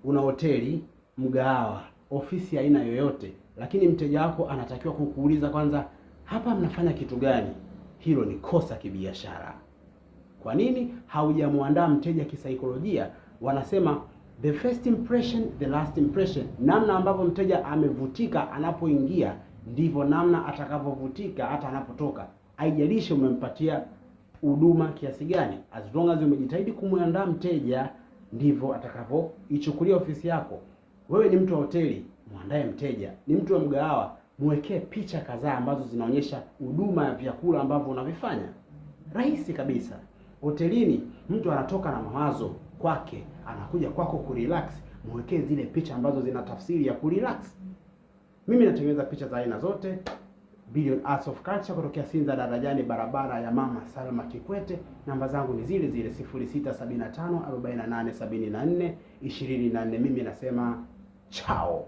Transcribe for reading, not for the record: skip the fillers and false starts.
una hoteli, mgahawa, ofisi ya aina yoyote, lakini mteja wako anatakiwa kukuuliza kwanza, hapa mnafanya kitu gani? Hilo ni kosa kibiashara. Kwa nini? Haujamuandaa mteja kisaikolojia. Wanasema the first impression, the last impression. Namna ambavyo mteja amevutika anapoingia ndivyo namna atakavyovutika hata anapotoka. Haijalishi umempatia huduma kiasi gani, as long as umejitahidi kumuandaa mteja, ndivyo atakavyoichukulia ofisi yako. Wewe ni mtu wa hoteli, muandae mteja. Ni mtu wa mgahawa, muwekee picha kadhaa ambazo zinaonyesha huduma ya vyakula ambavyo unavifanya. Rahisi kabisa. Hotelini mtu anatoka na mawazo kwake, anakuja kwako kurelax, muwekee zile picha ambazo zina tafsiri ya kurelax. Mimi natengeneza picha za aina zote. Billion Arts of Culture kutokea Sinza Darajani, barabara ya Mama Salma Kikwete. Namba zangu ni zile zile 0675 48 74 24. Mimi nasema chao.